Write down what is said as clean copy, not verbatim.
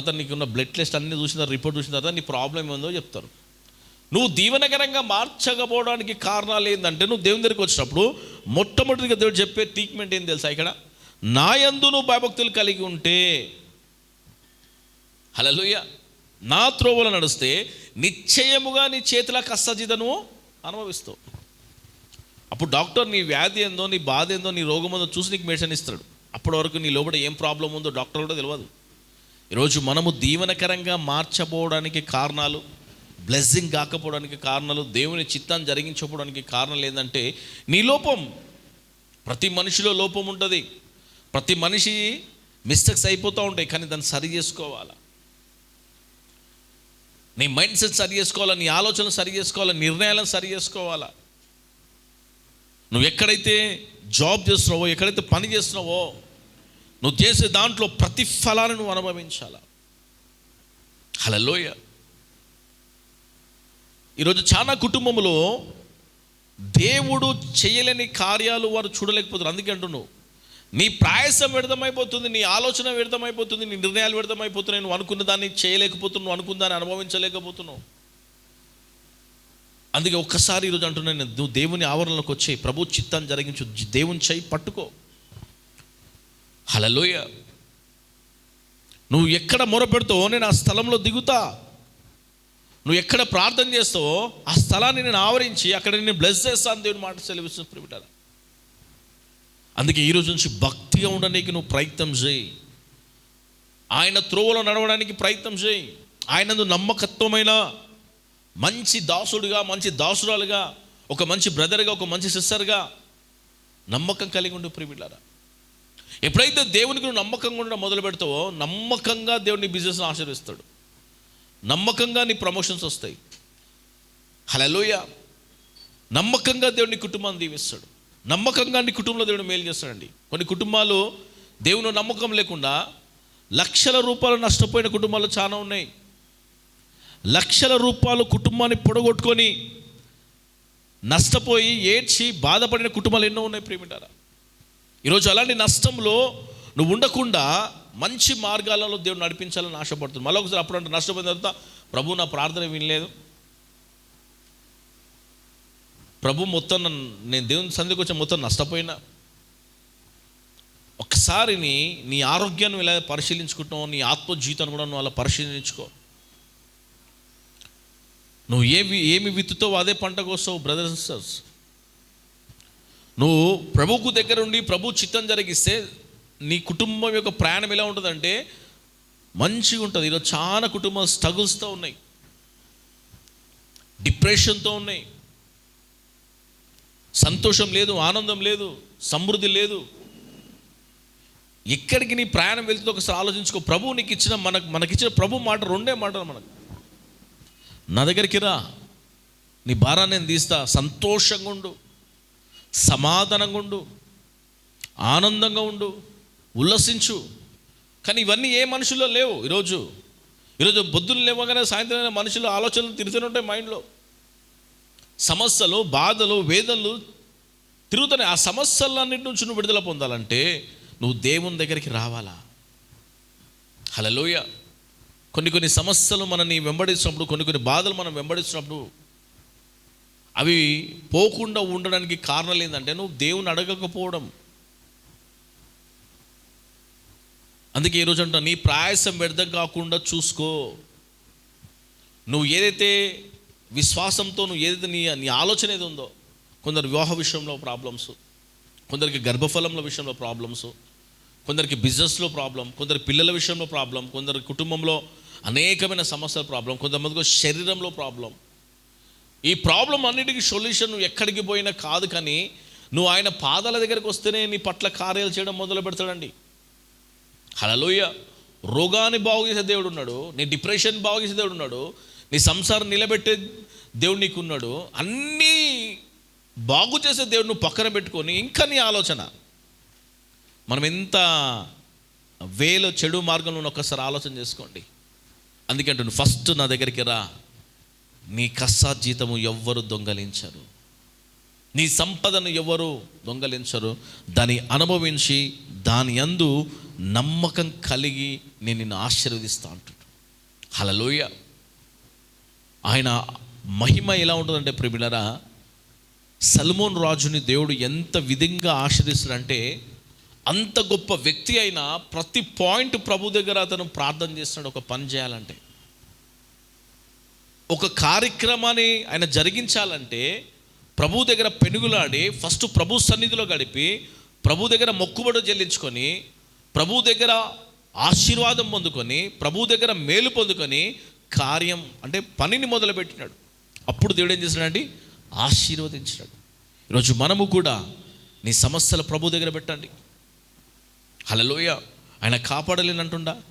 తర్వాత నీకున్న blood test అన్నీ చూసిన తర్వాత, రిపోర్ట్ చూసిన తర్వాత నీ ప్రాబ్లం ఏందో చెప్తారు. నువ్వు దీవెనకరంగా మార్చకపోవడానికి కారణాలు ఏంటంటే, నువ్వు దేవుని దగ్గరికి వచ్చినప్పుడు మొట్టమొదటిగా దేవుడు చెప్పే ట్రీట్మెంట్ ఏం తెలుసా? ఇక్కడ నా యందు నువ్వు భయభక్తులు కలిగి ఉంటే, హల్లెలూయా, నా త్రోవలో నడిస్తే నిశ్చయముగా నీ చేతుల కష్టజీతను అనుభవిస్తావు. అప్పుడు డాక్టర్ నీ వ్యాధి ఏందో, నీ బాధ ఏందో, నీ రోగం ఏందో చూసి నీకు మెడిసిన్ ఇస్తాడు. అప్పటి వరకు నీ లోపల ఏం ప్రాబ్లం ఉందో డాక్టర్ కూడా తెలియదు. ఈరోజు మనము దీవెనకరంగా మార్చబోవడానికి కారణాలు, బ్లెస్సింగ్ కాకపోవడానికి కారణాలు, దేవుని చిత్తాన్ని జరిగించకపోవడానికి కారణాలు ఏంటంటే నీ లోపం. ప్రతి మనిషిలో లోపం ఉంటుంది. ప్రతి మనిషి మిస్టేక్స్ అయిపోతూ ఉంటాయి, కానీ దాన్ని సరి చేసుకోవాలా. నీ మైండ్ సెట్ సరి చేసుకోవాలా, నీ ఆలోచనలు సరి చేసుకోవాలా, నిర్ణయాలను సరి చేసుకోవాలా. నువ్వు ఎక్కడైతే జాబ్ చేస్తున్నావో, ఎక్కడైతే పని చేస్తున్నావో, నువ్వు చేసే దాంట్లో ప్రతిఫలాన్ని నువ్వు అనుభవించాలా. హల్లెలూయా. ఈరోజు చాలా కుటుంబంలో దేవుడు చేయలేని కార్యాలు వారు చూడలేకపోతున్నారు. అందుకే అంటున్నావు, నీ ప్రయాసం వ్యర్థమైపోతుంది, నీ ఆలోచన వ్యర్థమైపోతుంది, నీ నిర్ణయాలు వ్యర్థమైపోతున్నాయి. నువ్వు అనుకున్న దాన్ని చేయలేకపోతున్నావు, నువ్వు అనుకున్న దాన్ని అనుభవించలేకపోతున్నావు. అందుకే ఒక్కసారి ఈరోజు అంటున్నాను, నువ్వు దేవుని ఆవరణలోకి వచ్చి ప్రభు చిత్తాన్ని జరిగించు, దేవుని చేయి పట్టుకో. హల్లెలూయా. నువ్వు ఎక్కడ మొరపెడతావో నేను ఆ స్థలంలో దిగుతా. నువ్వు ఎక్కడ ప్రార్థన చేస్తావో ఆ స్థలాన్ని నేను ఆవరించి అక్కడ నేను బ్లెస్ చేస్తాను. దేవుని మాట సెలవిస్తుంది ప్రియమైన. అందుకే ఈరోజు నుంచి భక్తిగా ఉండడానికి నువ్వు ప్రయత్నం చేయి. ఆయన త్రోవలో నడవడానికి ప్రయత్నం చేయి. ఆయనందు నమ్మకత్వమైన మంచి దాసుడుగా, మంచి దాసురాలుగా, ఒక మంచి బ్రదర్గా, ఒక మంచి సిస్టర్గా నమ్మకం కలిగి ఉండు ప్రియమైన. ఎప్పుడైతే దేవునికి నువ్వు నమ్మకంగా ఉండడం మొదలు పెడతావో, నమ్మకంగా దేవుని బిజినెస్ని ఆశీర్వదిస్తాడు. నమ్మకంగా నీ ప్రమోషన్స్ వస్తాయి. హల్లెలూయా. నమ్మకంగా దేవుని కుటుంబాన్ని దీవిస్తాడు. నమ్మకంగా నీ కుటుంబంలో దేవుడు మేలు చేస్తాడండి. కొన్ని కుటుంబాలు దేవుని నమ్మకం లేకుండా లక్షల రూపాయలు నష్టపోయిన కుటుంబాలు చాలా ఉన్నాయి. లక్షల రూపాయలు కుటుంబాన్ని పొడగొట్టుకొని నష్టపోయి ఏడ్చి బాధపడిన కుటుంబాలు ఎన్నో ఉన్నాయి ప్రియమిటారా. ఈరోజు అలాంటి నష్టంలో నువ్వు ఉండకుండా మంచి మార్గాలలో దేవుడు నడిపించాలని ఆశపడుతుంది. మళ్ళీ ఒకసారి అప్పుడు అంటే నష్టపోయిన తర్వాత, ప్రభు నా ప్రార్థన వినలేదు, ప్రభు మొత్తం నేను దేవుని సన్నిధికి వచ్చి మొత్తం నష్టపోయినా. ఒకసారి నీ ఆరోగ్యాన్ని ఇలా పరిశీలించుకుంటున్నావు, నీ ఆత్మ జీవితాన్ని కూడా నువ్వు అలా పరిశీలించుకో. నువ్వు ఏమి విత్తుతావు అదే పంట కోస్తావు బ్రదర్స్ అండ్ సిస్టర్స్. నువ్వు ప్రభువుకు దగ్గర ఉండి ప్రభు చిత్తం జరిగిస్తే నీ కుటుంబం యొక్క ప్రయాణం ఎలా ఉంటుందంటే మంచిగా ఉంటుంది. ఈరోజు చాలా కుటుంబాలు స్ట్రగుల్స్తో ఉన్నాయి, డిప్రెషన్తో ఉన్నాయి, సంతోషం లేదు, ఆనందం లేదు, సమృద్ధి లేదు. ఎక్కడికి నీ ప్రయాణం వెళ్తుందో ఒకసారి ఆలోచించుకో. ప్రభు నీకు ఇచ్చిన మనకిచ్చిన ప్రభు మాట రెండే మాటలు మనకు, నా దగ్గరికి రా, నీ భారాన్ని నేను తీస్తా, సంతోషంగా ఉండు, సమాధానంగా ఉండు, ఆనందంగా ఉండు, ఉల్లసించు. కానీ ఇవన్నీ ఏ మనుషుల్లో లేవు. ఈరోజు పొద్దున్న లేవగానే సాయంత్రం మనుషులు ఆలోచనలు తిరుగుతూనే ఉంటాయి మైండ్లో. సమస్యలు, బాధలు, వేదనలు తిరుగుతున్నాయి. ఆ సమస్యలన్నిటి నుంచి నువ్వు విడుదల పొందాలంటే నువ్వు దేవుని దగ్గరికి రావాలా. హల్లెలూయా. కొన్ని సమస్యలు మనని వెంబడిస్తున్నప్పుడు, కొన్ని బాధలు మనం వెంబడిస్తున్నప్పుడు అవి పోకుండా ఉండడానికి కారణాలు ఏంటంటే నువ్వు దేవుని అడగకపోవడం. అందుకే ఈరోజు అంటా, నీ ప్రయాసం వ్యర్థం కాకుండా చూసుకో. నువ్వు ఏదైతే విశ్వాసంతో నువ్వు ఏదైతే నీ ఆలోచన ఏది ఉందో, కొందరు వివాహ విషయంలో ప్రాబ్లమ్స్, కొందరికి గర్భఫలంలో విషయంలో ప్రాబ్లమ్స్, కొందరికి బిజినెస్లో ప్రాబ్లం, కొందరి పిల్లల విషయంలో ప్రాబ్లం, కొందరి కుటుంబంలో అనేకమైన సమస్యల ప్రాబ్లం, కొంతమందికి శరీరంలో ప్రాబ్లం. ఈ ప్రాబ్లం అన్నిటికీ సొల్యూషన్ నువ్వు ఎక్కడికి పోయినా కాదు, కానీ నువ్వు ఆయన పాదాల దగ్గరికి వస్తేనే నీ పట్ల కార్యాలు చేయడం మొదలు పెడతాడండి. హల్లెలూయా. రోగాన్ని బాగు చేసే దేవుడు ఉన్నాడు, నీ డిప్రెషన్ బాగు చేసే దేవుడు ఉన్నాడు, నీ సంసారం నిలబెట్టే దేవుడు నీకున్నాడు. అన్నీ బాగు చేసే దేవుడు నువ్వు పక్కన పెట్టుకొని ఇంకా నీ ఆలోచన, మనం ఎంత వేలో చెడు మార్గంలో ఒక్కసారి ఆలోచన చేసుకోండి. అందుకంటే నువ్వు ఫస్ట్ నా దగ్గరికి రా, నీ కష్టార్జితము ఎవ్వరు దొంగలించరు, నీ సంపదను ఎవరు దొంగలించరు, దాన్ని అనుభవించి దాని యందు నమ్మకం కలిగి నేను నిన్ను ఆశీర్వదిస్తా అంటున్నాడు. హల్లెలూయా. ఆయన మహిమ ఎలా ఉంటుందంటే ప్రియమిలారా, సల్మోన్ రాజుని దేవుడు ఎంత విధంగా ఆశీర్దిస్తాడంటే, అంత గొప్ప వ్యక్తి అయినా ప్రతి పాయింట్ ప్రభు దగ్గర అతను ప్రార్థన చేస్తున్నాడు. ఒక పని చేయాలంటే, ఒక కార్యక్రమాన్ని ఆయన జరిగించాలంటే ప్రభు దగ్గర పెనుగులాడి ఫస్ట్ ప్రభు సన్నిధిలో గడిపి ప్రభు దగ్గర మొక్కుబడి చెల్లించుకొని ప్రభు దగ్గర ఆశీర్వాదం పొందుకొని ప్రభు దగ్గర మేలు పొందుకొని కార్యం అంటే పనిని మొదలుపెట్టినాడు. అప్పుడు దేవుడు ఏం చేస్తున్నాడండి? ఆశీర్వదించినాడు. ఈరోజు మనము కూడా నీ సమస్యలు ప్రభు దగ్గర పెట్టండి. హల్లెలూయా. ఆయన కాపాడలేనంటుండా?